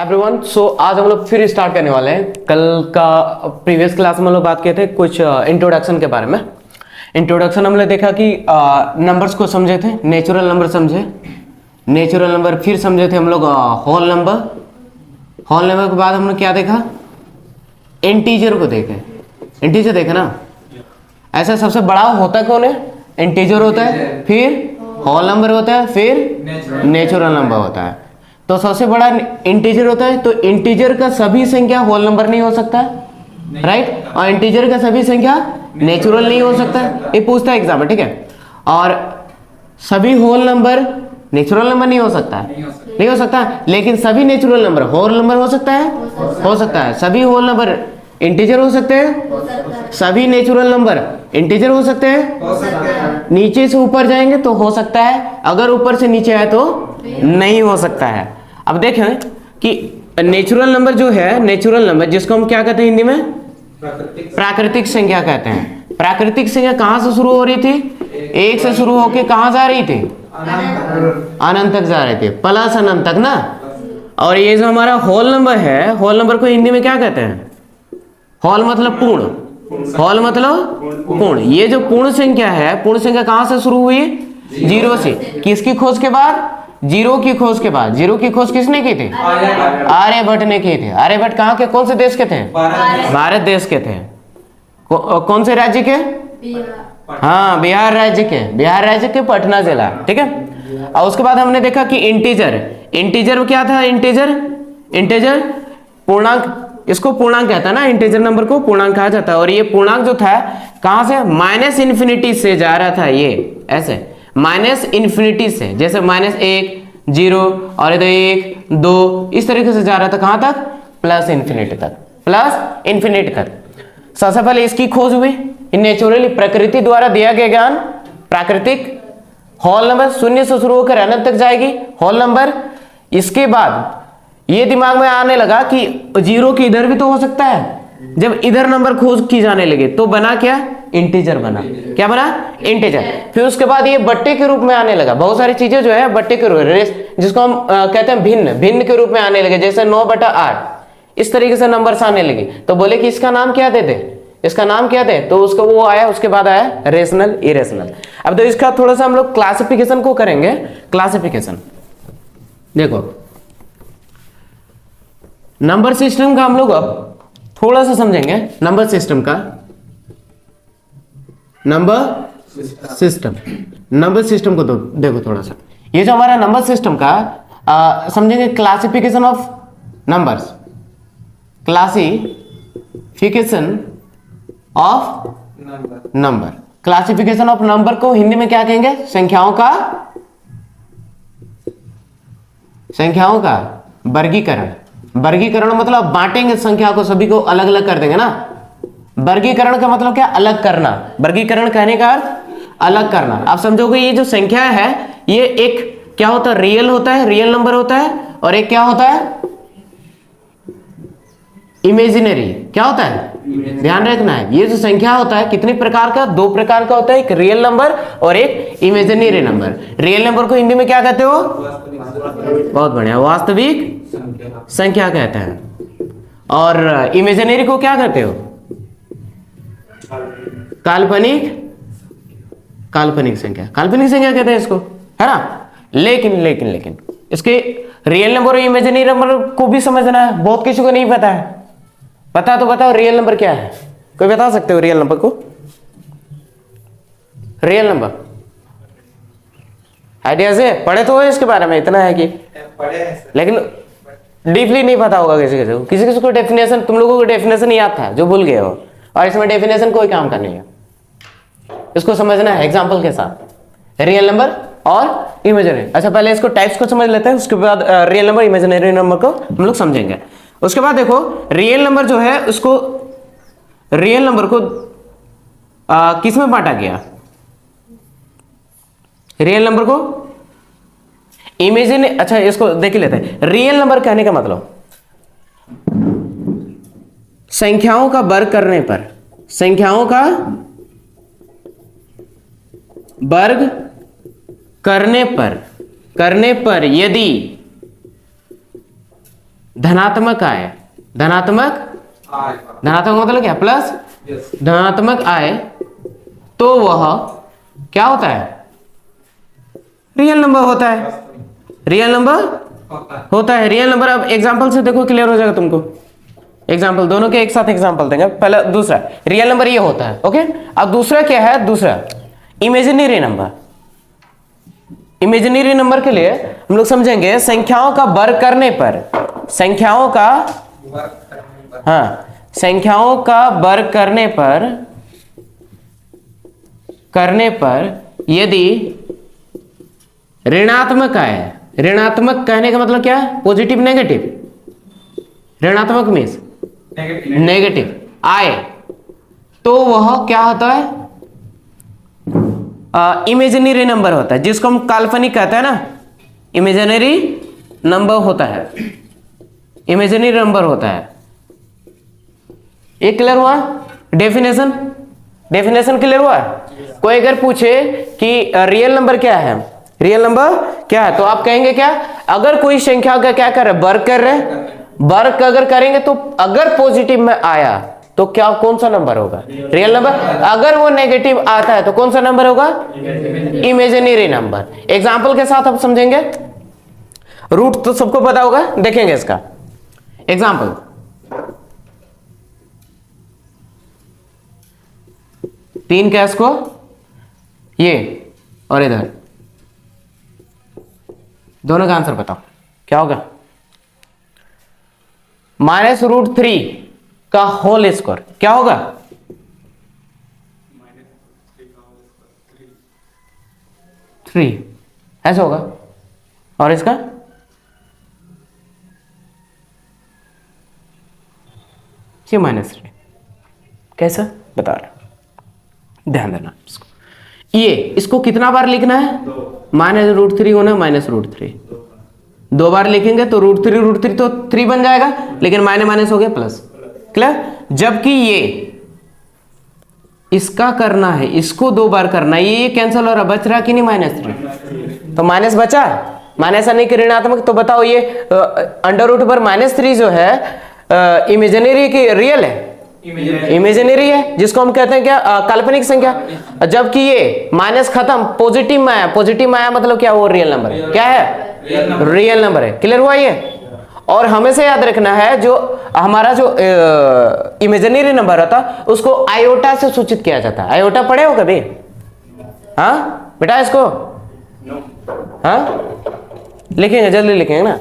Hi everyone, सो आज हम लोग फिर स्टार्ट करने वाले हैं। कल का प्रीवियस क्लास में हम लोग बात किए थे कुछ इंट्रोडक्शन के बारे में। इंट्रोडक्शन हमने देखा कि नंबर्स को समझे थे, नेचुरल नंबर समझे, नेचुरल नंबर फिर समझे थे हम लोग होल नंबर। होल नंबर के बाद हमने क्या देखा, इंटीजर को देखे। इंटीजर देखे ना, ऐसा सबसे बड़ा होता कौन है, इंटीजर होता है, फिर होल नंबर होता है, फिर नेचुरल नंबर होता है। तो सबसे बड़ा इंटीजर होता है, तो इंटीजर का सभी संख्या होल नंबर नहीं हो सकता, राइट। और इंटीजर का सभी संख्या नेचुरल नहीं हो सकता, ये पूछता है एग्जाम में, ठीक है। और सभी होल नंबर नेचुरल नंबर नहीं हो सकता, नहीं हो सकता। लेकिन सभी नेचुरल नंबर होल नंबर हो सकता है, हो सकता है। सभी होल नंबर इंटीजर हो सकते हैं, सभी नेचुरल नंबर इंटीजर हो सकते हैं। नीचे से ऊपर जाएंगे तो हो सकता है, अगर ऊपर से नीचे आए तो नहीं हो सकता है। अब देखें कि नेचुरल नंबर जो है, नेचुरल नंबर जिसको हम क्या कहते हैं हिंदी में, प्राकृतिक संख्या कहते हैं। प्राकृतिक संख्या कहां से शुरू हो रही थी, एक से शुरू होके कहां जा रही थी, अनंत तक जा रही थी, प्लस अनंत तक ना। और ये जो हमारा होल नंबर है, होल नंबर को हिंदी में क्या कहते हैं, होल मतलब पूर्ण, होल मतलब पूर्ण। ये जो पूर्ण संख्या है, पूर्ण संख्या कहां से शुरू हुई, जीरो से। किसकी खोज के बाद, जीरो की खोज के बाद। जीरो की खोज किसने की थी, आर्यभट्ट ने की थी। आर्यभट्ट कहाँ के, कौन से देश के थे, भारत देश के थे। कौन से राज्य के, हाँ बिहार राज्य के, बिहार राज्य के पटना जिला, ठीक है। और उसके बाद हमने देखा कि इंटीजर, इंटीजर क्या था, इंटीजर, इंटीजर पूर्णांक, इसको पूर्णांक कहता है ना, इंटीजर नंबर को पूर्णांक कहा जाता है। और ये पूर्णांक जो था कहां से, माइनस इन्फिनिटी से जा रहा था, ये ऐसे माइनस इन्फिनिटी से, जैसे -1 0 और इधर 1 2 इस तरीके से जा रहा था, कहां तक, प्लस इन्फिनिटी तक, प्लस इन्फिनिटी तक। सबसे पहले इसकी खोज हुई नेचुरली, प्रकृति द्वारा दिया गया ज्ञान। प्राकृतिक होल नंबर शून्य से शुरू होकर अनंत तक जाएगी होल नंबर। इसके बाद ये दिमाग में आने लगा कि जीरो की इधर भी तो हो सकता है। जब इधर नंबर खोज की जाने लगे तो बना क्या, इंटीजर बना। क्या बना, इंटीजर। फिर उसके बाद ये बट्टे के रूप में आने लगा। बहुत सारी चीजें जो है बट्टे के रूप, जिसको हम कहते हैं भिन्न, भिन्न के रूप में आने लगे। जैसे 9/8 इस तरीके से नंबर्स आने लगे। तो बोले कि इसका नाम क्या दे दे, इसका नाम क्या दे, तो उसका वो आया। उसके बाद आया रेशनल, इरेशनल। अब तो इसका थोड़ा सा हम लोग क्लासिफिकेशन को करेंगे। क्लासिफिकेशन देखो, नंबर सिस्टम का हम लोग अब थोड़ा सा समझेंगे। नंबर सिस्टम का, नंबर सिस्टम, नंबर सिस्टम को देखो थोड़ा सा। ये जो हमारा नंबर सिस्टम का समझेंगे, classification of numbers, classification of number. Classification of number को हिंदी में क्या कहेंगे, संख्याओं का, संख्याओं का वर्गीकरण। वर्गीकरण मतलब बांटेंगे संख्या को, सभी को अलग अलग कर देंगे ना। वर्गीकरण का मतलब क्या, अलग करना। वर्गीकरण कहने का अर्थ अलग करना। आप समझोगे ये जो संख्या है, ये एक क्या होता है, रियल होता है, रियल नंबर होता है। और एक क्या होता है, इमेजिनरी। क्या होता है, ध्यान रखना है। ये जो संख्या होता है कितने प्रकार का, दो प्रकार का होता है, एक रियल नंबर और एक इमेजिनरी नंबर। रियल नंबर को हिंदी में क्या कहते हो, बहुत बढ़िया, वास्तविक संख्या कहते हैं। और इमेजिनरी को क्या कहते हो, काल्पनिक, काल्पनिक संख्या, काल्पनिक संख्या कहते हैं इसको, है ना। लेकिन लेकिन लेकिन इसके रियल नंबर और इमेजिनरी नंबर को भी समझना है। बहुत किसी को नहीं पता है। पता तो बताओ रियल नंबर क्या है, कोई बता सकते हो रियल नंबर को, रियल नंबर आइडिया से पढ़े तो हो इसके बारे में, इतना है कि लेकिन डीपली नहीं पता होगा किसी किसी को। किसी किसी को डेफिनेशन, तुम लोगों को डेफिनेशन याद था जो भूल गए हो, और इसमें डेफिनेशन कोई काम का नहीं है। इसको समझना है एग्जांपल के साथ, रियल नंबर और इमेजिनरी। अच्छा पहले इसको टाइप्स को समझ लेते हैं, उसके बाद रियल नंबर इमेजिनरी नंबर को हम लोग समझेंगे। उसके बाद देखो रियल नंबर जो है उसको, रियल नंबर को किस में बांटा गया, रियल नंबर को इमेजिन, अच्छा इसको देख लेते हैं। रियल नंबर कहने का मतलब संख्याओं का वर्ग करने पर, संख्याओं का वर्ग करने पर यदि धनात्मक आए, धनात्मक मतलब क्या, प्लस धनात्मक आए तो वह क्या होता है, रियल नंबर होता है, रियल नंबर होता है, रियल नंबर। अब एग्जांपल से देखो क्लियर हो जाएगा तुमको। एग्जांपल दोनों के एक साथ एग्जांपल देंगे। पहला दूसरा रियल नंबर ये होता है, ओके। अब दूसरा क्या है, दूसरा इमेजिनरी नंबर। इमेजिनरी नंबर के लिए हम लोग समझेंगे संख्याओं का वर्ग करने पर, संख्याओं का, हाँ, संख्याओं का वर्ग करने पर यदि ऋणात्मक आए, ऋणात्मक कहने का मतलब क्या है, पॉजिटिव नेगेटिव, ऋणात्मक मीन्स नेगेटिव आए तो वह क्या होता है, इमेजिनरी नंबर होता है, जिसको हम काल्पनिक कहते हैं ना, इमेजिनरी नंबर होता है, इमेजिनरी नंबर होता है। एक क्लियर हुआ, डेफिनेशन, डेफिनेशन क्लियर हुआ। कोई अगर पूछे कि रियल नंबर क्या है, रियल नंबर क्या है, तो आप कहेंगे क्या, अगर कोई संख्या का क्या कर रहे हैं, वर्ग कर रहे हैं, वर्ग अगर करेंगे तो अगर पॉजिटिव में आया तो क्या, कौन सा नंबर होगा, रियल नंबर। अगर वो नेगेटिव आता है तो कौन सा नंबर होगा, इमेजिनरी नंबर। एग्जांपल के साथ आप समझेंगे। रूट तो सबको पता होगा, देखेंगे इसका एग्जांपल। तीन कैश को ये और इधर, दोनों का आंसर बताओ क्या होगा, -√3 का होल स्क्वायर क्या होगा, -3 ऐसा होगा। और इसका ये -3 कैसा बता रहा, ध्यान देना इसको। ये इसको कितना बार लिखना है, -√3 होना, -√3 दो बार लिखेंगे तो √3 तो 3 बन जाएगा, लेकिन माइनस माइनस हो गया प्लस, क्लियर। जबकि ये इसका करना है, इसको दो बार करना है, ये कैंसिल हो रहा, बच रहा कि नहीं, -3 तो माइनस बचा, माइनस आने की ऋणात्मक। तो बताओ ये अंडर रूट पर -3 जो है इमेजिनरी की रियल है, इमेजिनरी है, जिसको हम कहते हैं क्या, काल्पनिक संख्या। जबकि ये माइनस खत्म, पॉजिटिव में आया, पॉजिटिव में आया मतलब क्या, वो रियल नंबर है, क्या है, रियल नंबर है। क्लियर हुआ ये। और हमेशा याद रखना है जो हमारा जो इमेजिनरी नंबर होता उसको आयोटा से सूचित किया जाता है। आयोटा पढ़े हो कभी, हाँ बेटा इसको, हाँ लिखेंगे, जल्दी लिखेंगे ना।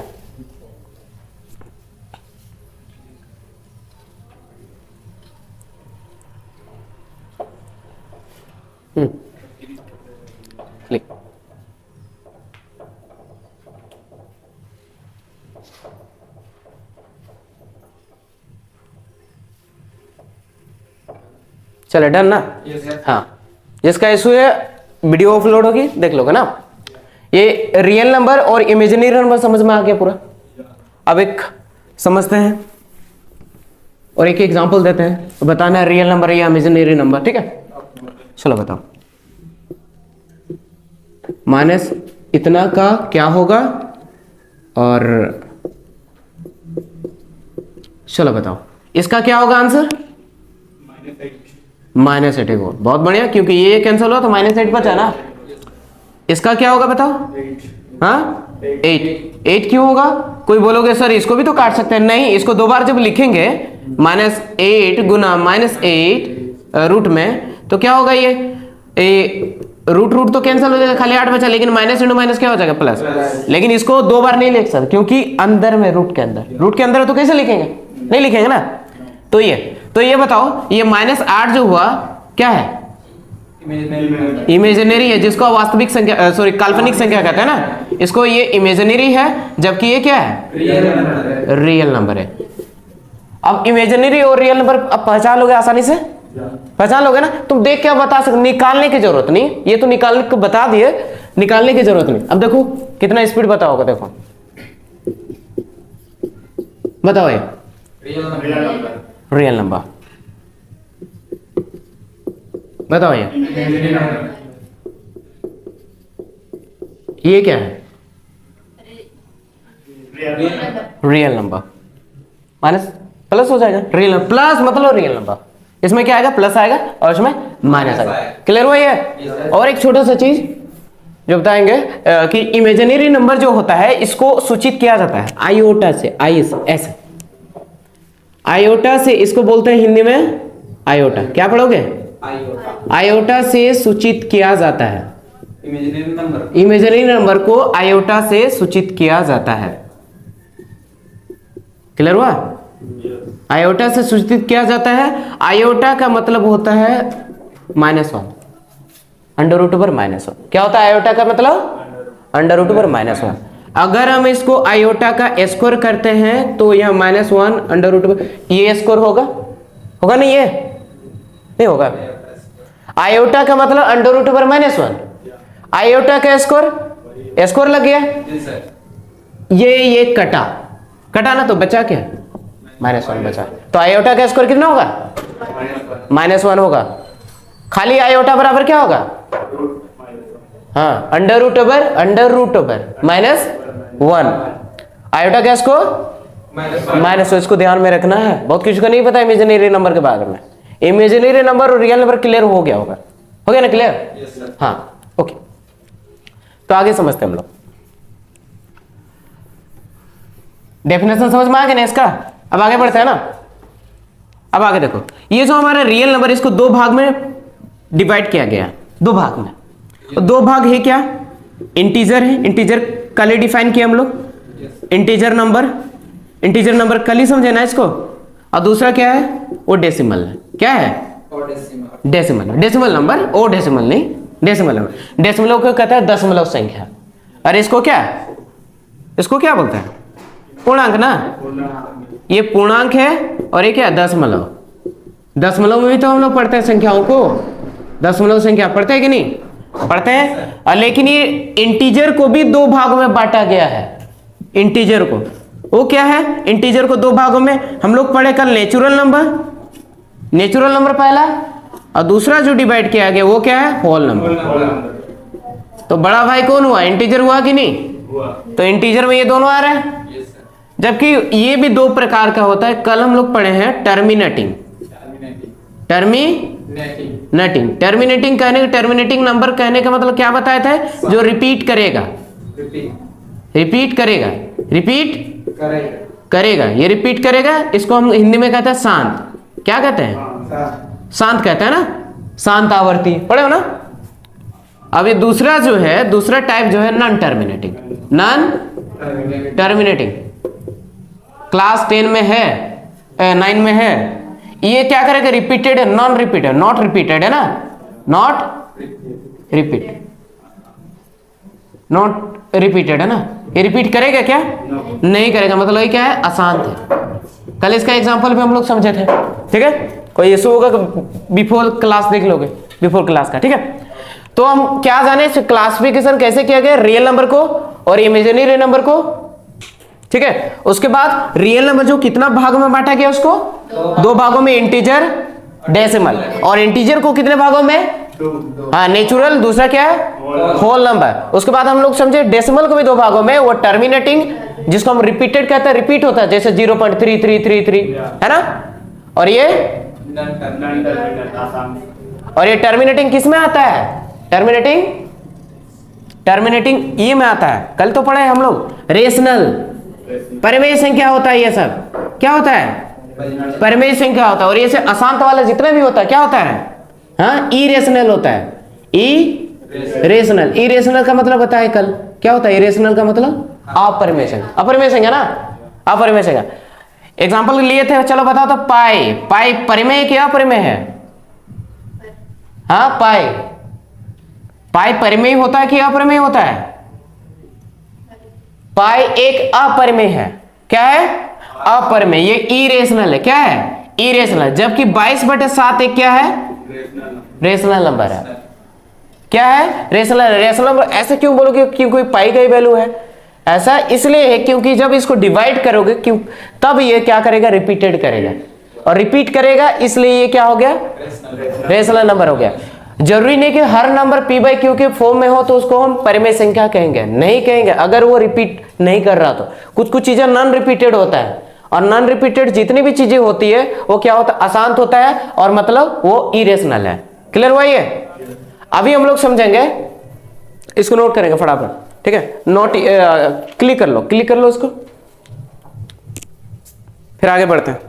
लिख, चले डन ना। हाँ, जिसका इशू है वीडियो अपलोड होगी, देख लोगे ना। ये रियल नंबर और इमेजिनरी नंबर समझ में आ गया पूरा। अब एक समझते हैं और एक एग्जांपल देते हैं, बताना है रियल नंबर या इमेजिनरी नंबर, ठीक है। चलो बताओ, माइनस इतना का क्या होगा, और चलो बताओ इसका क्या होगा आंसर, -8 होगा। बहुत बढ़िया, क्योंकि ये कैंसिल हुआ तो -8 बचा ना। इसका क्या होगा बताओ, हाँ 8 क्यों होगा। कोई बोलोगे सर इसको भी तो काट सकते हैं, नहीं, इसको दो बार जब लिखेंगे -8 गुना -8 रूट में तो क्या होगा, ये रूट तो कैंसिल हो जाएगा, खाली 8 बचा, लेकिन माइनस इंटू माइनस क्या हो जाएगा, प्लस। लेकिन इसको दो बार नहीं लिख सकते क्योंकि अंदर में रूट के अंदर तो कैसे लिखेंगे, नहीं लिखेंगे ना। तो ये बताओ, ये -8 जो हुआ क्या है, इमेजिनरी है, जिसको वास्तविक संख्या सॉरी काल्पनिक संख्या कहते हैं ना, इसको ये इमेजिनरी है, जबकि ये क्या है, रियल नंबर है। अब इमेजिनरी और रियल नंबर अब पहचान लोगे आसानी से, पहचान लोगे ना। तुम देख के बता सकते, निकालने की जरूरत नहीं, ये तो निकालने को बता दिए, निकालने की जरूरत नहीं। अब देखो कितना स्पीड बताओगे, देखो बताओ, ये रियल नंबर बताओ, ये क्या है, रियल नंबर। माइनस प्लस हो जाएगा, रियल प्लस मतलब रियल नंबर, इसमें क्या आएगा प्लस आएगा और इसमें माइनस आएगा। क्लियर हुआ ये? और एक छोटा सा चीज जो बताएंगे कि इमेजिनरी नंबर जो होता है इसको सूचित किया जाता है आयोटा से, आई ऐसे आयोटा से, इसको बोलते हैं हिंदी में आयोटा। क्या पढ़ोगे? आयोटा से सूचित किया जाता है, इमेजिनरी नंबर को आयोटा से सूचित किया जाता है। क्लियर हुआ? आयोटा से सूचित किया जाता है। आयोटा का मतलब होता है -1, अंडर रूट ओवर -1। क्या होता है आयोटा का मतलब? Under root over -1। अगर हम इसको आयोटा का स्क्वायर करते हैं तो यह -1 अंडर रूट ओवर, ये स्क्वायर होगा, होगा नहीं? ये नहीं होगा। आयोटा का मतलब अंडर रूट ओवर -1, आयोटा का स्क्वायर, स्क्वायर लग गया, ये कटा कटा ना, तो बचा क्या? -1 बचा। तो आयोटा का स्क्वायर कितना होगा? -1 होगा। खाली आयोटा बराबर क्या होगा? हाँ, अंडर रूट ओवर -1। आयोटा का स्क्वायर माइनस, इसको ध्यान में रखना है। बहुत किसी को नहीं पता इमेजिनरी नंबर के बारे में। इमेजिनरी नंबर और रियल नंबर क्लियर हो गया होगा, हो गया ना क्लियर? हाँ ओके, तो आगे समझते हैं हम लोग। डेफिनेशन समझ में आ गया ना इसका? अब आगे बढ़ते हैं ना। अब आगे देखो, ये जो हमारा रियल नंबर, इसको दो भाग में डिवाइड किया गया, दो भाग में। तो दो भाग है क्या? इंटीजर है, इंटीजर कल ही डिफाइन किया हम लोग, इंटीजर नंबर कल ही समझे ना इसको। और दूसरा क्या है? वो डेसिमल है। क्या है? डेसिमल नंबर, ओ डेसिमल नहीं, डेसिमल नंबर। डेसिमल को कहता है दशमलव संख्या। अरे इसको क्या बोलते हैं? पूर्णांक ना, ये पूर्णांक है और ये क्या? दशमलव। दशमलव में भी तो हम लोग पढ़ते हैं संख्याओं को, दशमलव संख्या पढ़ते हैं कि नहीं? पढ़ते हैं। लेकिन ये इंटीजर को भी दो भागों में बांटा गया है। इंटीजर को, वो क्या है? इंटीजर को दो भागों में हम लोग पढ़े कल, नेचुरल नंबर पहला, और दूसरा जो डिवाइड किया गया वो क्या है? Whole number. तो बड़ा भाई कौन हुआ? इंटीजर हुआ कि नहीं? तो इंटीजर में ये दोनों आ रहे हैं। जबकि ये भी दो प्रकार का होता है। कल हम लोग पढ़े हैं टर्मिनेटिंग नंबर कहने का मतलब क्या बताया था? जो रिपीट करेगा। ये रिपीट करेगा, इसको हम हिंदी में कहते हैं शांत। क्या कहते हैं? शांत कहते हैं ना, शांत आवर्ती, पढ़े हो ना? अब ये दूसरा जो है, दूसरा टाइप जो है नॉन टर्मिनेटिंग, क्लास 10 में है, 9 में है। ये क्या करेगा? रिपीटेड है, नॉट रिपीटेड है ना, नॉट रिपीटेड है ना। ये रिपीट करेगा क्या? नहीं करेगा, मतलब ये क्या है? अशांत है। कल इसका एग्जांपल भी हम लोग समझे थे, ठीक है? कोई इशू होगा बिफोर क्लास देख लोगे, बिफोर क्लास का, ठीक है? तो हम क्या जाने, क्लासिफिकेशन कैसे किया गया रियल नंबर को और इमेजिनरी नंबर को, ठीक है? उसके बाद रियल नंबर जो कितना भागों में बांटा गया, उसको दो भागों में, इंटीजर, डेसिमल। और इंटीजर को कितने भागों में? हाँ, नेचुरल, दूसरा क्या है? Whole number. उसके बाद हम लोग समझे डेसिमल को भी दो भागों में, वो टर्मिनेटिंग, जिसको हम रिपीटेड कहते हैं, रिपीट होता है, जैसे 0.3333 है ना। और ये टर्मिनेटिंग किस में आता है? टर्मिनेटिंग ये में आता है। कल तो पढ़े हम लोग रेशनल, परिमेय संख्या होता है। ये सब क्या होता है? परिमेय संख्या होता है। और ये से अशांत वाला जितना भी होता है क्या होता है? हाँ, इरेशनल होता है। इरेशनल का मतलब बताया कल, क्या होता है इरेशनल का मतलब? अपरिमेय संख्या ना, अपरिमेय संख्या। एग्जांपल लिए थे, चलो बताओ तो। पाई परिमेय क्या अपरिमेय है? हाँ, पाई परिमेय होता है कि अपरिमेय होता है? पाई एक अपरिमेय है। क्या है? अपरिमेय। ये इरेशनल है। क्या है? इरेशनल। जबकि 22/7 एक क्या है? रेशनल नंबर है। क्या है? Rational number. ऐसे क्यों बोलोगे? क्योंकि पाई का ही वैल्यू है। ऐसा इसलिए है क्योंकि जब इसको डिवाइड करोगे तब ये क्या करेगा? रिपीटेड करेगा, और रिपीट करेगा, इसलिए ये क्या हो गया? रेशनल नंबर हो गया। जरूरी नहीं कि हर नंबर p/q के फॉर्म में हो तो उसको हम परिमेय संख्या कहेंगे, नहीं कहेंगे। अगर वो रिपीट नहीं कर रहा तो कुछ चीजें नॉन रिपीटेड होता है, और नॉन रिपीटेड जितनी भी चीजें होती है वो क्या होता है, अशांत होता है और मतलब वो इरेशनल है। क्लियर हुआ ये? अभी हम लोग समझेंगे, इसको नोट करेंगे फटाफट, ठीक है? नोट क्लिक कर लो, क्लिक कर लो इसको, फिर आगे बढ़ते हैं।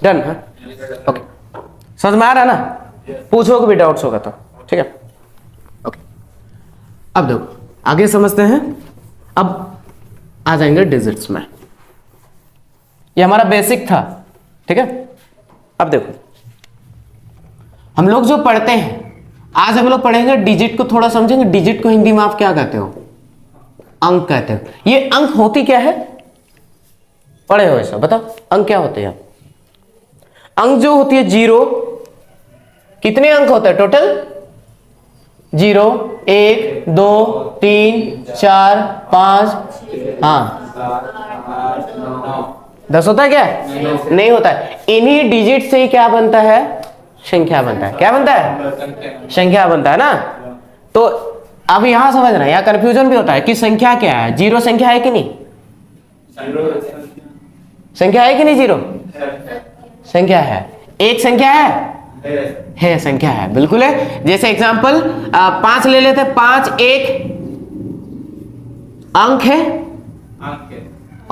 डन है? ओके, समझ में आ रहा है ना? पूछोगे भी डाउट्स होगा तो, ठीक है? ओके, अब देखो आगे समझते हैं। अब आ जाएंगे डिजिट्स में। ये हमारा बेसिक था, ठीक है? अब देखो हम लोग जो पढ़ते हैं, आज हम लोग पढ़ेंगे डिजिट को, थोड़ा समझेंगे। डिजिट को हिंदी में आप क्या कहते हो? अंक कहते हो। ये अंक होती क्या है? पढ़े हो ऐसा, बताओ अंक क्या होते हैं? अंक जो होती है जीरो, कितने अंक होते हैं टोटल? 0, 1, 2, 3, 4, 5, हाँ 10 होता है क्या? नहीं होता है। इन्हीं डिजिट से ही क्या बनता है? संख्या बनता है। क्या बनता है? संख्या बनता है ना। तो अब यहां समझना, यहां कंफ्यूजन भी होता है कि संख्या क्या है। जीरो संख्या है कि नहीं? संख्या है कि नहीं? जीरो संख्या है। एक संख्या है संख्या है, बिल्कुल है। जैसे एग्जांपल 5 ले लेते हैं। 5 एक अंक है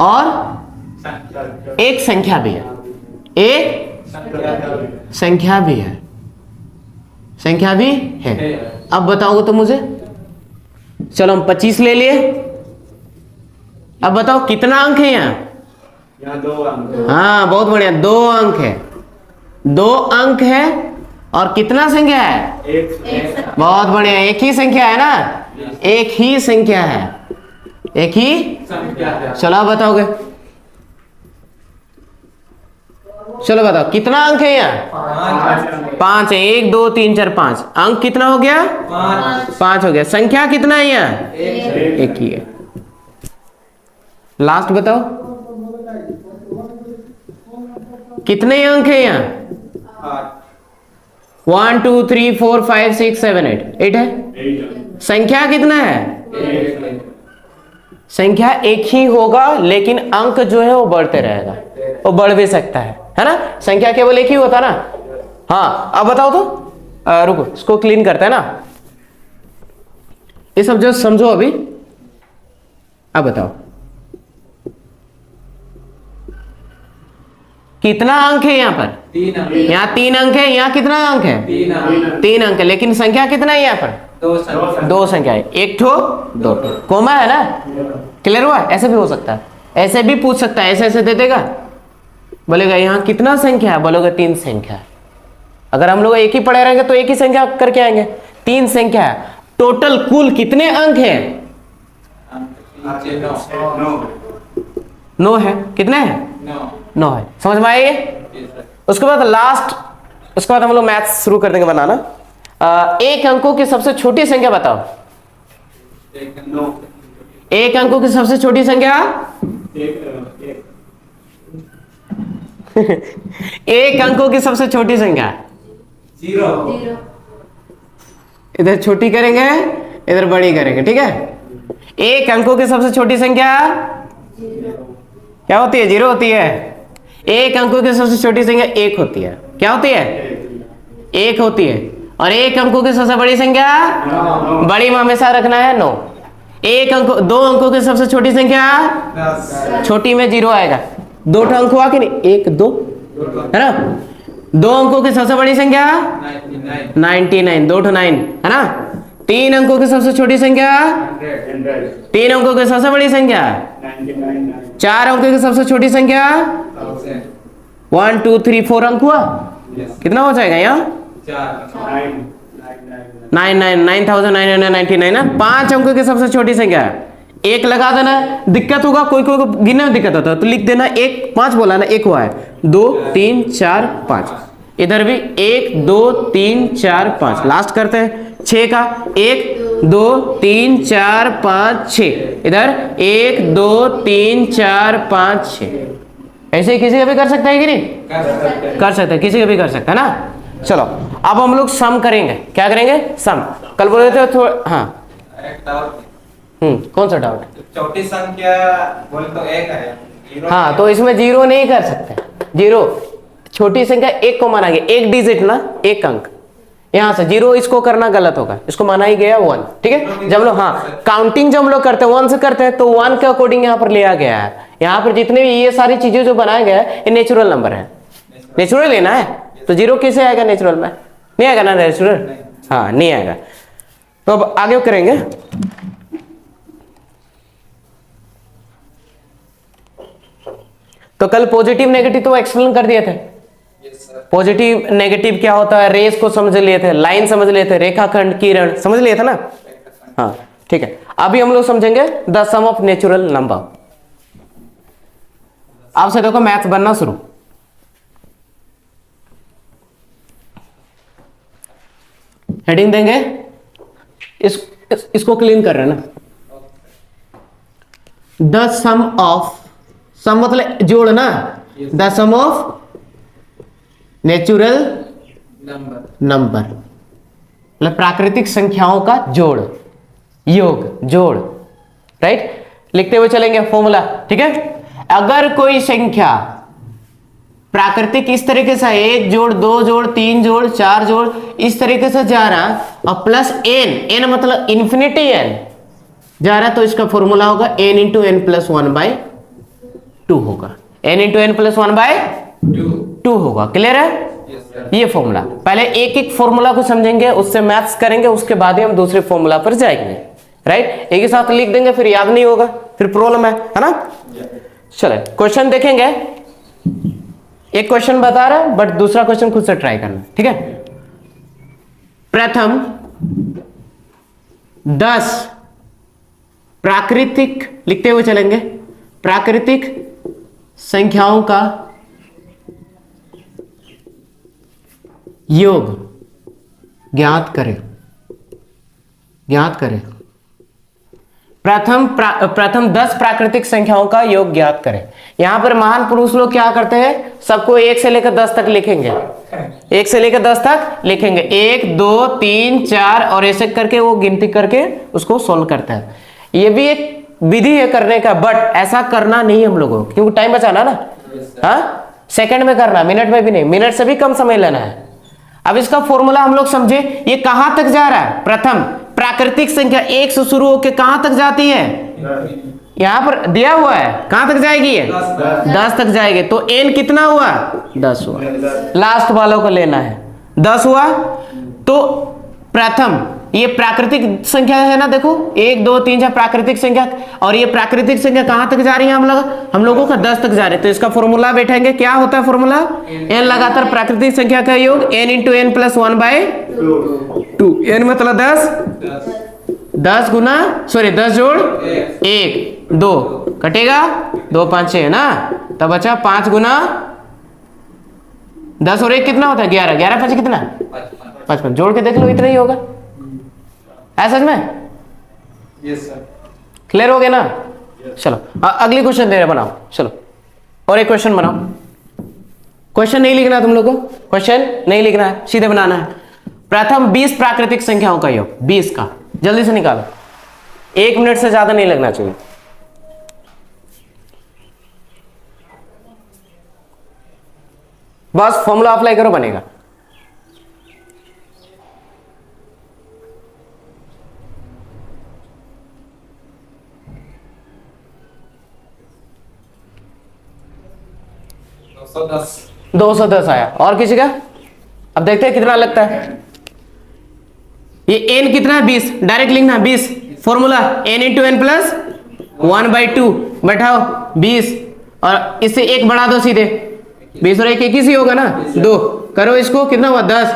और एक संख्या भी है। एक संख्या भी है, संख्या भी है। अब बताओगे तो मुझे, चलो हम 25 ले लिए। अब बताओ कितना अंक है यहाँ? 2 अंक। हाँ बहुत बढ़िया, 2 अंक है। 2 अंक है और कितना संख्या है? एक। बहुत बढ़िया, एक ही संख्या है ना? एक ही संख्या है, एक ही। चलो आप बताओगे, चलो बताओ कितना अंक है यहाँ? 5 है। 1, 2, 3, 4, 5 अंक कितना हो गया? 5 हो गया। संख्या कितना है यहाँ? एक ही है। लास्ट बताओ कितने अंक है यहाँ? 1, 2, 3, 4, 5, 6, 7, 8 8 है। संख्या कितना है? संख्या एक ही होगा, लेकिन अंक जो है वो बढ़ते रहेगा, वो बढ़ भी सकता है ना? संख्या केवल एक ही होता ना। हाँ अब बताओ तो, रुको इसको क्लीन करते हैं ना। ये सब जो समझो अभी। अब बताओ कितना अंक है यहाँ पर? 3 अंक। यहाँ 3 अंक है। यहाँ कितना अंक है? 3 अंक है, लेकिन संख्या कितना है यहाँ पर? 2 संख्या है। 1 ठो 2 ठो, कोमा है ना? क्लियर हुआ? ऐसे भी हो सकता है, ऐसे भी पूछ सकता है। ऐसे ऐसे दे देगा, बोलेगा यहाँ कितना संख्या है? बोलोगे 3 संख्या है। अगर हम लोग एक ही पढ़े रहेंगे तो एक ही संख्या करके आएंगे। 3 संख्या है। टोटल कुल कितने अंक है? 9 है। कितने हैं? 9 है। समझ में आए? उसके बाद लास्ट, उसके बाद हम लोग मैथ शुरू कर देंगे बनाना। एक अंकों की सबसे छोटी संख्या बताओ। 1 अंकों की सबसे छोटी संख्या? 1 अंकों की सबसे छोटी संख्या 0। इधर छोटी करेंगे, इधर बड़ी करेंगे, ठीक है? 1 अंकों की सबसे छोटी संख्या क्या होती है? 0 होती है। 1 अंकों की सबसे छोटी संख्या 1 होती है। क्या होती है? 1 होती है। और 1 अंकों की सबसे बड़ी संख्या? बड़ी में हमेशा रखना है 9। 2 अंकों की सबसे छोटी संख्या? 10। छोटी में 0 आएगा। 2 अंक हुआ कि नहीं? 1, 2 है ना? 2 अंकों की सबसे बड़ी संख्या? 99। 2 9 है ना? 3 अंकों की सबसे छोटी संख्या? 3 अंकों की सबसे बड़ी संख्या? 4 अंकों की सबसे छोटी संख्या? 1, 2, 3, 4 अंक हुआ। कितना हो जाएगा यहाँ? 9,999 ना। 5 अंकों की सबसे छोटी संख्या 1 लगा देना। दिक्कत होगा, कोई कोई को गिनने में दिक्कत होता है तो लिख देना 1, 5 बोला ना, 1 हुआ है। 2, 3, 4, 5। इधर भी 1, 2, 3, 4, 5। लास्ट करते हैं 6 का। 1, 2, 3, 4, 5, 6। इधर 1, 2, 3, 4, 5, 6। ऐसे ही किसी का भी कर सकता है कि नहीं? कर सकता है, किसी का भी कर सकता है ना। चलो अब हम लोग सम करेंगे। क्या करेंगे? सम। कल बोले थे हाँ एक डाउट। कौन सा डाउट? चौथी संख्या बोले तो एक है, जीरो हाँ, नहीं तो इसमें जीरो नहीं कर सकते। जीरो छोटी संख्या एक को माना गया, एक डिजिट ना, एक अंक। यहां से जीरो इसको करना गलत होगा, इसको माना ही गया वन। ठीक है, जब लोग हाँ काउंटिंग जब लोग करते हैं वन से करते हैं, तो वन के अकॉर्डिंग यहाँ पर लिया गया है। यहाँ पर जितने भी ये सारी चीजें जो बनाया गया है, ये नेचुरल नंबर है। नेचुरल लेना है तो जीरो कैसे आएगा नेचुरल में? नहीं आएगा ना नेचुरल। हाँ, नहीं आएगा। तो अब आगे करेंगे। तो कल पॉजिटिव नेगेटिव तो एक्सप्लेन कर दिए थे। पॉजिटिव नेगेटिव क्या होता है, रेस को समझ लिए थे, लाइन समझ लिए थे, रेखाखंड, किरण समझ लिए थे ना। हाँ ठीक है, अभी हम लोग समझेंगे the sum of natural number. आपसे देखो मैथ्स बनना शुरू। हेडिंग देंगे, इसको क्लीन कर रहे हैं ना। द सम ऑफ, सम मतलब जोड़ना, the sum of natural number मतलब प्राकृतिक संख्याओं का जोड़, योग, जोड़। राइट, लिखते हुए चलेंगे फॉर्मूला। ठीक है, अगर कोई संख्या प्राकृतिक इस तरीके से एक जोड़, दो जोड़, तीन जोड़, चार जोड़, इस तरीके से जा रहा और प्लस एन, एन मतलब इंफिनिटी एन जा रहा, तो इसका फॉर्मूला होगा n into n plus one by two होगा। N into n plus one by two होगा। क्लियर है? ये फॉर्मूला, पहले एक एक फॉर्मूला को समझेंगे, उससे मैथ्स करेंगे, उसके बाद ही हम दूसरे फॉर्मूला पर जाएंगे। राइट, एक ही साथ लिख देंगे फिर याद नहीं होगा, फिर प्रॉब्लम है ना। चले क्वेश्चन देखेंगे। एक क्वेश्चन बता रहा है बट दूसरा क्वेश्चन खुद से ट्राई करना। ठीक है, प्रथम 10 प्राकृतिक, लिखते हुए चलेंगे, प्राकृतिक संख्याओं का योग ज्ञात करें। ज्ञात करें, प्रथम 10 प्राकृतिक संख्याओं का योग ज्ञात करें। यहां पर महान पुरुष लोग क्या करते हैं, सबको 1 से लेकर 10 तक लिखेंगे, 1 से लेकर 10 तक लिखेंगे, 1 2 3 4 और ऐसे करके वो गिनती करके उसको सोल्व करते हैं। ये भी एक विधि है करने का, बट ऐसा करना नहीं हम लोगों को, क्योंकि टाइम बचाना ना। हाँ, सेकंड में करना, मिनट में भी नहीं, मिनट से भी कम समय लेना है। अब इसका फॉर्मूला हम लोग समझे, ये कहां तक जा रहा है। प्रथम प्राकृतिक संख्या 1 से शुरू होकर कहां तक जाती है, यहां पर दिया हुआ है, कहां तक जाएगी ये 10 तक जाएगी। तो n कितना हुआ, 10 हुआ। लास्ट वालों को लेना है, 10 हुआ। तो प्रथम ये प्राकृतिक संख्या है ना, देखो 1 2 3 4 प्राकृतिक संख्या, और ये प्राकृतिक संख्या कहां तक जा रही है, हम लोगों का 10 तक जा रही है। तो इसका फॉर्मूला बैठेंगे, क्या होता है फॉर्मूला, n लगातार प्राकृतिक संख्या का योग, n into n plus one by two. n मतलब 10 गुना, सॉरी 10 जोड़ 1 2 कटेगा, 2 5 6 है ना, तब बचा 5 गुना 10 और 1 कितना होता है, 11, 11 5 कितना, 55। जोड़ के देख लो, इतना ही होगा। है समझ में? Yes sir. क्लियर हो गया ना? चलो अगली क्वेश्चन दे रहे, बनाओ। चलो और एक क्वेश्चन बनाओ। क्वेश्चन नहीं लिखना तुम लोग को, क्वेश्चन नहीं लिखना है, सीधे बनाना है। प्रथम 20 प्राकृतिक संख्याओं का योग, 20 का, जल्दी से निकालो, 1 मिनट से ज्यादा नहीं लगना चाहिए। बस फॉर्मूला अप्लाई करो, बनेगा। दो सौ दस आया। और किसी का? अब देखते हैं कितना लगता है। ये n कितना है, 20, डायरेक्ट लिखना 20, formula n into n plus one by two, बैठाओ 20 और इससे 1 बढ़ा दो सीधे, 20 और 1 21 ही होगा ना, 2 करो इसको, कितना हुआ 10,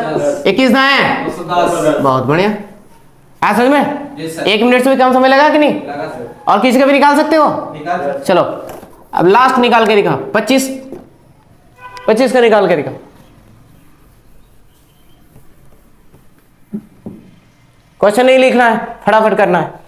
21 ना है, 210। बहुत बढ़िया। आ समझ में? 1 मिनट से भी कम समय लगा कि नहीं? और किसी का भी निकाल सकते हो। चलो अब लास्ट निकाल के दिखाओ, 25 का निकाल के दिखाओ। क्वेश्चन नहीं लिखना है, फटाफट करना है।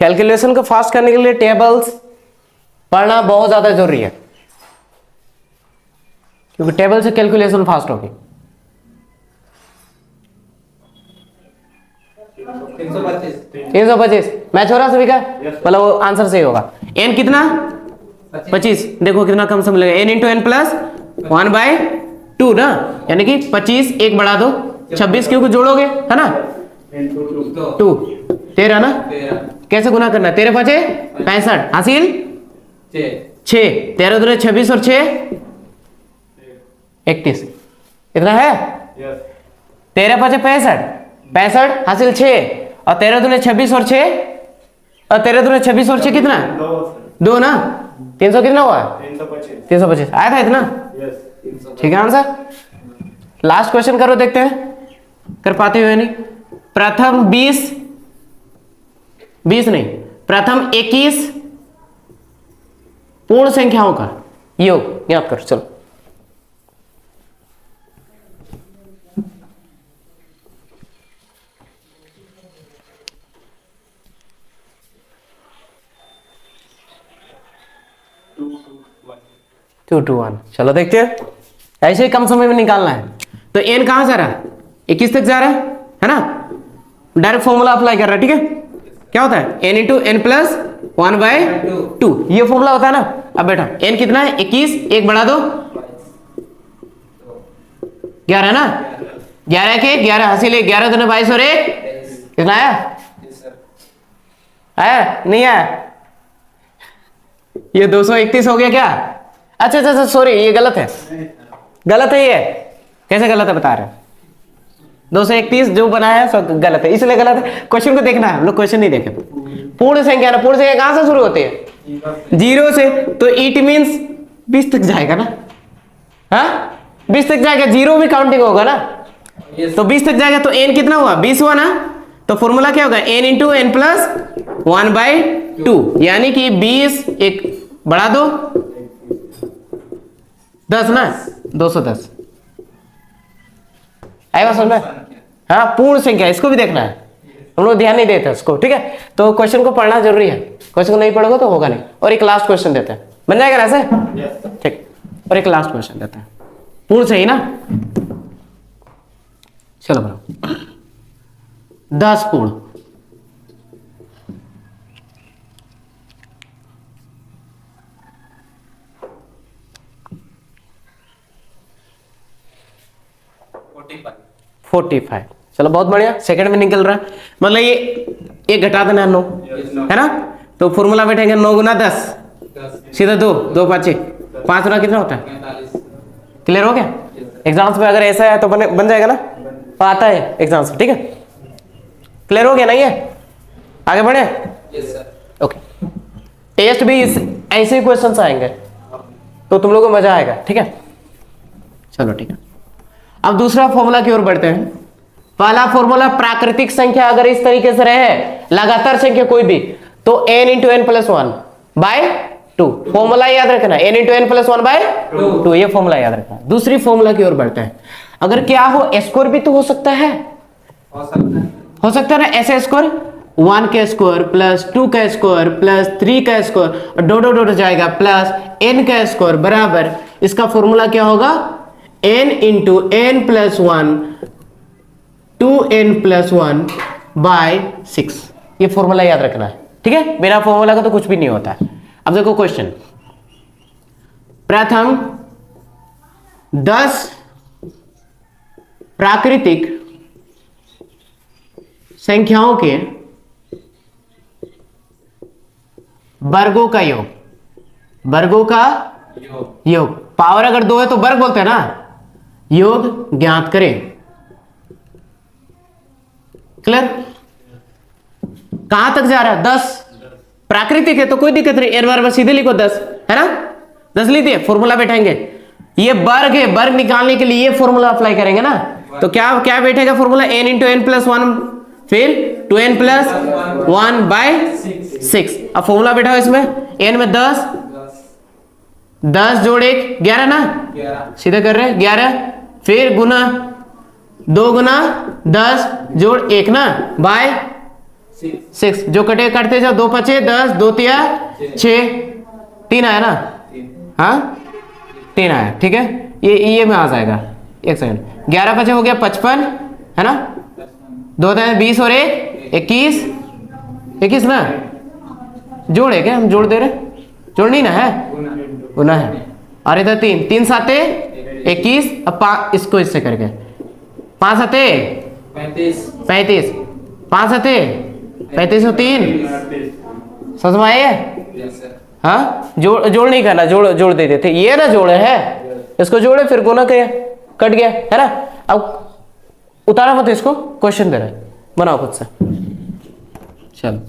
कैलकुलेशन को फास्ट करने के लिए टेबल्स पढ़ना बहुत ज्यादा जरूरी है, क्योंकि टेबल से कैलकुलेशन फास्ट होगी। 325 मैच हो रहा सभी का? मतलब वो आंसर सही होगा। एन कितना? 25। देखो कितना कम समय लगेगा, एन इंटू एन प्लस 1/2 ना, यानी कि 25 एक बढ़ा दो 26, क्योंकि जोड़ोगे है ना 2 13 ना, कैसे गुना करना है? 13 5 65 हासिल 6 13 2 26 और 6 31 इतना है। 13 5 65 हासिल 6 और 13 2 26 और 6 और 13 2 26 और 6 कितना? 2 ना, 300 कितना हुआ? 325 आया था इतना। ठीक है आंसर। लास्ट क्वेश्चन करो, देखते हैं कर पाते हुए नहीं। प्रथम 20 नहीं, प्रथम 21 पूर्ण संख्याओं का योग याद करो। चलो टू टू वन, चलो देखते हैं। ऐसे ही कम समय में निकालना है। तो एन कहां जा रहा है? 21 तक जा रहा है ना। डायरेक्ट फॉर्मूला अप्लाई कर रहा है। ठीक है, क्या होता है? एन इंटू एन प्लस 1/2, ये फॉर्मूला होता है ना। अब बेटा एन कितना है? 21, एक बढ़ा दो 11 ना, 11 के 11 हासिल 11 2 22 और 1 कितना आया? आया नहीं आया? ये 231 हो गया क्या? अच्छा अच्छा अच्छा सॉरी, ये गलत है, गलत है। ये कैसे गलत है बता रहे हैं? 231 जो बनाया है सब गलत है, इसलिए गलत है। क्वेश्चन को देखना है, हम लोग क्वेश्चन नहीं देखे। पूर्ण संख्या ना, पूर्ण संख्या कहां से शुरू होती है? 0 से, तो इट मींस 20 तक जाएगा ना। हाँ 20 तक जाएगा, 0 भी काउंटिंग होगा ना। तो 20 तक जाएगा तो n कितना हुआ? 20 हुआ ना। तो फॉर्मूला क्या होगा? n इंटू एन प्लस 1/2, यानी कि 20 एक बढ़ा दो 10 ना, 210 आएगा समझ में? हाँ पूर्ण संख्या, इसको भी देखना है, हम लोग ध्यान नहीं देते उसको। ठीक है, तो क्वेश्चन को पढ़ना जरूरी है, क्वेश्चन को नहीं पढ़ोगे तो होगा नहीं। और एक लास्ट क्वेश्चन देते हैं, बन जाएगा ना ऐसे? ठीक, और एक लास्ट क्वेश्चन देते हैं, पूर्ण सही ना। चलो बनो 10 पूर्ण। फोर्टी 45। चलो बहुत बढ़िया, सेकंड में निकल रहा है। मतलब ये घटा देना 9 है ना। तो फॉर्मूला बैठेंगे 9 गुना 10 सीधा 2 2 5 5 गुना कितना होता है? क्लियर हो गया? एग्जाम्स में अगर ऐसा है तो बन जाएगा ना, आता है एग्जाम्स में। ठीक है, क्लियर हो गया नहीं है? आगे बढ़े? ओके, टेस्ट भी ऐसे ही क्वेश्चंस आएंगे तो तुम लोगों को मजा आएगा। ठीक है, चलो ठीक है। अब दूसरा फॉर्मूला की ओर बढ़ते हैं। पहला फॉर्मूला, प्राकृतिक संख्या अगर इस तरीके से रहे, लगातार संख्या कोई भी, तो n into n plus 1/2 formula याद रखना, n इंटू एन प्लस 1/2, ये फॉर्मूला याद रखना। दूसरी फॉर्मूला की ओर बढ़ते हैं। अगर क्या हो, स्क्वायर भी तो हो सकता है, हो सकता है ना। ऐसे स्क्वायर 1 का स्क्वायर प्लस 2 का स्क्वायर प्लस 3 का स्क्वायर और डॉट जाएगा प्लस n का स्क्वायर बराबर, इसका फॉर्मूला क्या होगा? n into n plus 1 2n plus 1/6, ये फॉर्मूला याद रखना है। ठीक है, बिना फॉर्मूला का तो कुछ भी नहीं होता है। अब देखो क्वेश्चन, प्रथम 10 प्राकृतिक संख्याओं के वर्गों का योग, वर्गों का योग, पावर अगर 2 है तो वर्ग बोलते हैं ना, योग ज्ञात करें। क्लियर? कहां तक जा रहा है? 10 प्राकृतिक है तो कोई दिक्कत नहीं, एन बार सीधे लिखो 10 है ना, 10 लीजिए, फॉर्मूला बैठाएंगे। ये वर्ग है, वर्ग निकालने के लिए ये फॉर्मूला अप्लाई करेंगे ना। तो क्या क्या बैठेगा formula? n into n plus 1 फिर 2n प्लस 1/6। अब फॉर्मूला बैठा हो इसमें, n में 10 जोड़ 1 11 ना, सीधे कर रहे 11, फिर गुना 2 गुना 10 जोड़ 1 ना 6 जो कटे काटते जाओ, 2 5 10, 2 तिया 6, 3 आया ना, हाँ 3 आया, ठीक है, ये में आ जाएगा। एक सेकंड, 11 5 हो गया 55 है ना, 2 20 और 1 21, 21 ना, जोड़ है क्या, हम जोड़ दे रहे, जोड़ नहीं ना है, गुना है। और इधर 3 3 7 21, अब इसको इससे करके 5 7 35, 5 7 35 और 3, समझ में आया? हाँ, जोड़ नहीं करना, जोड़ दे देते, ये ना जोड़े है, इसको जोड़े फिर गुना के कट गया है ना। अब उतारा मत इसको, क्वेश्चन दे रहा है, बनाओ खुद से। चलो,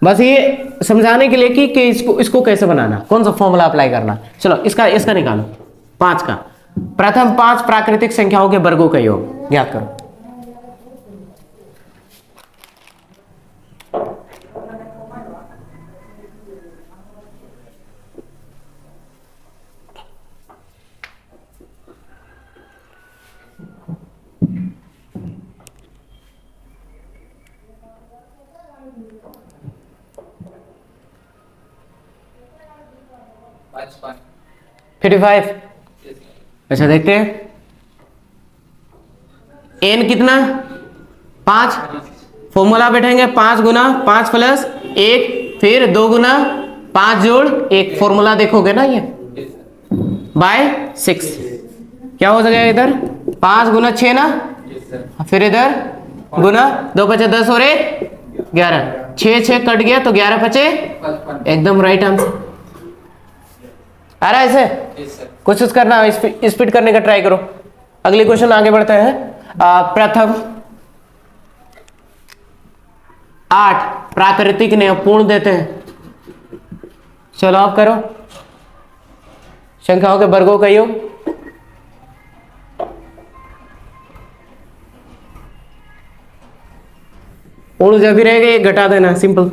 बस ये समझाने के लिए कि इसको कैसे बनाना, कौन सा फॉर्मूला अप्लाई करना। चलो इसका निकालो, 5 का। प्रथम 5 प्राकृतिक संख्याओं के वर्गों का योग ज्ञात करो। Bye. 55। अच्छा देखते हैं, n कितना 5, फॉर्मूला बैठेंगे 5 गुना 5 प्लस 1, फिर 2 गुना 5 जोड़ 1, फॉर्मूला देखोगे ना ये बाय 6, क्या हो जाएगा इधर 5 गुना 6 ना, फिर इधर गुना 2 5 10 और 1 11, 6 6 कट गया तो 11 5 एकदम राइट आंसर आ रहा है। ऐसे कोशिश करना, स्पीड करने का ट्राई करो। अगले क्वेश्चन आगे बढ़ते हैं। प्रथम 8 प्राकृतिक नियम पूर्ण देते हैं। चलो आप करो, संख्याओं के वर्गों का योग। पूर्ण जब भी रहेगा ये घटा देना, सिंपल।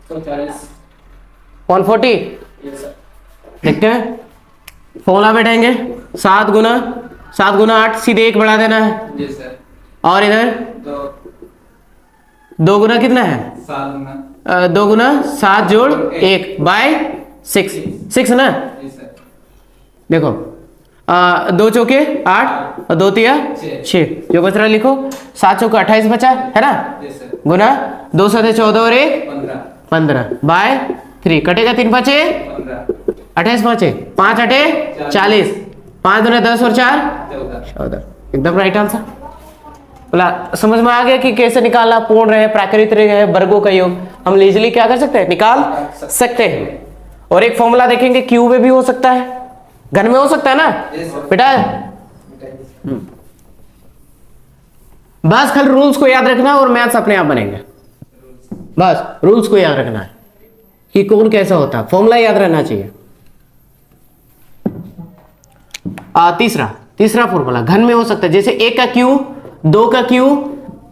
तो 40 140 देखते हैं, फॉर्मूला बैठेंगे 7 गुना 8, सीधे 1 बढ़ा देना है। जी सर। और इधर तो 2 गुना कितना है 7 गुना 2 गुना 7 जोड़ 1 बाय 6 ना। जी सर। देखो 2 चौके 8 और 2 तिया 6, जो बच रहा लिखो। 7 चौके 28 बचा है ना, जी सर। गुना 2 7 14 और 1 15 बाय 3, कटेगा 3 5 15 28 5 5 8 40, 5 दूना 10 और 4 14, एकदम राइट आंसर। बोला समझ में आ गया कि कैसे निकालना, पूर्ण रहे प्राकृतिक रहे वर्गों का योग हम इजीली क्या कर सकते हैं, निकाल सकते हैं। और एक फॉर्मूला देखेंगे क्यू में भी हो सकता है, घन में हो सकता है ना बेटा। बस खाली रूल्स को याद रखना और मैथ्स अपने आप बनेंगे। बस रूल्स को याद रखना है कि कौन कैसा होता है, फॉर्मूला याद रहना चाहिए। तीसरा फॉर्मूला घन में हो सकता है, जैसे 1 का क्यू 2 का क्यू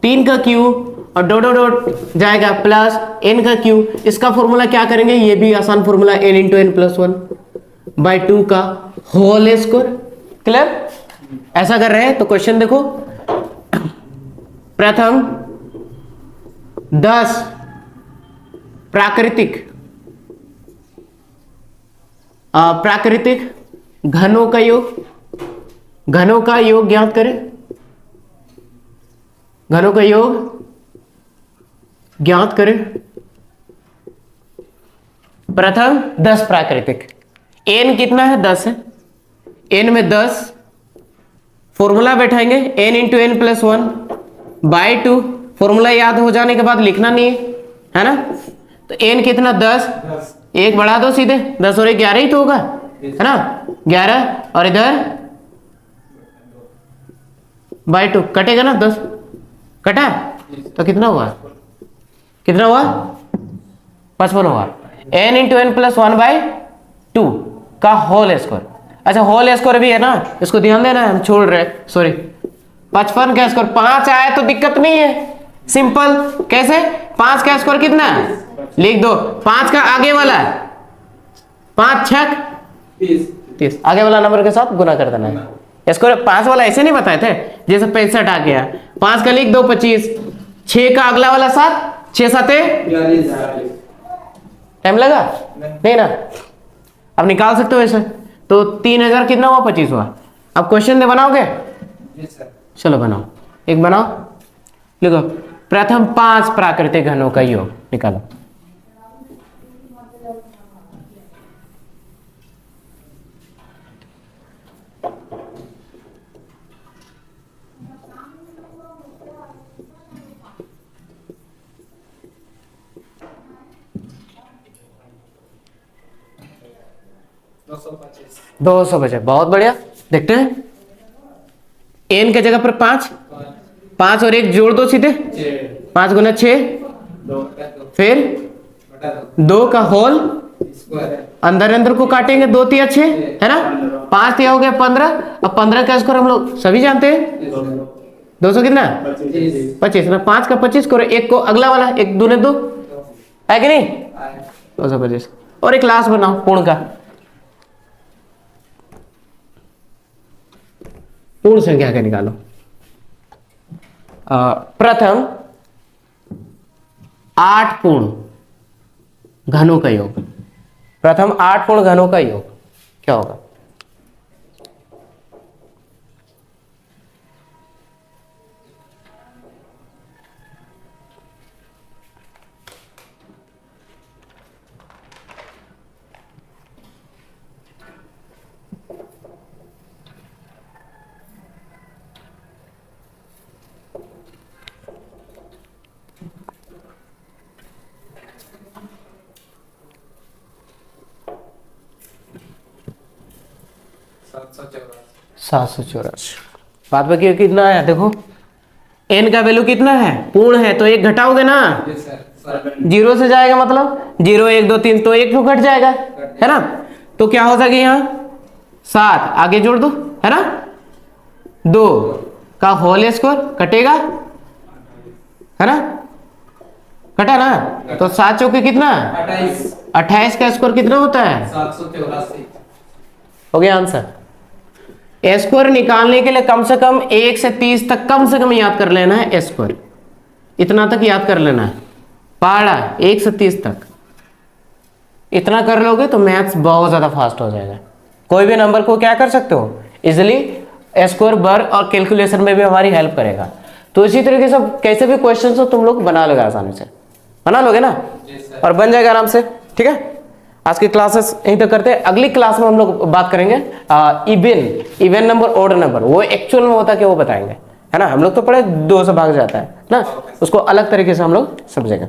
3 का क्यू और डॉट डॉट जाएगा प्लस n का क्यू। इसका फॉर्मूला क्या करेंगे, ये भी आसान formula n into n plus 1 by 2 का होल स्क्वायर। क्लियर? ऐसा कर रहे हैं तो क्वेश्चन देखो, प्रथम 10 प्राकृतिक घनों का योग ज्ञात करें। घनों का योग ज्ञात करें। प्रथम 10 प्राकृतिक, n कितना है 10 है, n में 10, फॉर्मूला बैठाएंगे n into n plus 1 by 2। Formula याद हो जाने के बाद लिखना नहीं है ना। तो n कितना 10, 1 बढ़ा दो सीधे, 10 और 1 11 ही तो होगा है ना, 11 और इधर बाई 2 कटेगा ना, 10 कटा तो कितना हुआ, कितना हुआ 55 हुआ। n इंटू एन प्लस 1/2 का होल स्क्वायर। अच्छा होल स्क्वायर भी है ना, इसको ध्यान देना है, हम छोड़ रहे, सॉरी। 55 का स्क्वायर 5 आया तो दिक्कत नहीं है, सिंपल। कैसे, 5 का स्क्वायर कितना है, लिख दो। 5 का आगे वाला 5 छक 30, आगे वाला नंबर के साथ गुना कर देना है। स्क्वायर 5 वाला ऐसे नहीं बताए थे, जैसे 65 आ गया, 5 का लिख दो 25, 6 का अगला वाला 7, 6 7 टाइम लगा नहीं ना, अब निकाल सकते हो ऐसे। तो 3000 कितना हुआ, 25 हुआ। अब क्वेश्चन दे बनाओगे, चलो बनाओ, एक बनाओ, लिखो प्रथम 5 प्राकृतिक घनों का योग निकालो। दो सौ बचे, बहुत बढ़िया। देखते हैं एन के जगह पर 5, 5 और 1 जोड़ दो सीधे, 5 गुना 6, फिर 2 का होल, अंदर अंदर को काटेंगे, 2 तिया 6 है ना, 5 तिया हो गया 15। अब 15 का स्क्वायर हम लोग सभी जानते हैं, 200 कितना 25 ना, 5 का 25 करो, 1 को अगला वाला, 1 दूने 2 है कि नहीं, 225। और एक लास्ट बनाओ पूर्ण का, पूर्ण संख्या का निकालो। प्रथम 8 पूर्ण घनों का योग, प्रथम 8 पूर्ण घनों का योग क्या होगा। सात सौ चौरासी। बात बाकी कितना आया देखो, n का वैल्यू कितना है, पूर्ण है तो 1 घटाओगे ना, 0 से जाएगा, मतलब 0 1 2 3 तो 1 तो घट जाएगा, है ना। तो क्या हो जाएगा यहाँ 7, आगे जोड़ दो, है ना, 2 का होल स्क्वायर कटेगा, है ना, कटा ना, तो 7 चौके कितना 28 का स्क्वायर कितना होता है 783। हो गया आंसर। स्क्वायर निकालने के लिए कम से कम 1 से 30 तक कम से कम याद कर लेना है, स्क्वायर इतना तक याद कर लेना है, पहाड़ा 1 से 30 तक इतना कर लोगे तो मैथ्स बहुत ज्यादा फास्ट हो जाएगा। कोई भी नंबर को क्या कर सकते हो इजिली, स्क्वायर वर्ग और कैलकुलेशन में भी हमारी हेल्प करेगा। तो इसी तरीके से कैसे भी क्वेश्चन हो तुम लोग बना लोगे, आसानी से बना लोगे ना, और बन जाएगा आराम से। ठीक है, आज की क्लासेस यहीं तक करते हैं। अगली क्लास में हम लोग बात करेंगे इवन नंबर, ओड नंबर, वो एक्चुअल में होता क्या वो बताएंगे, है ना। हम लोग तो पढ़े 2 से भाग जाता है ना, उसको अलग तरीके से हम लोग समझेंगे।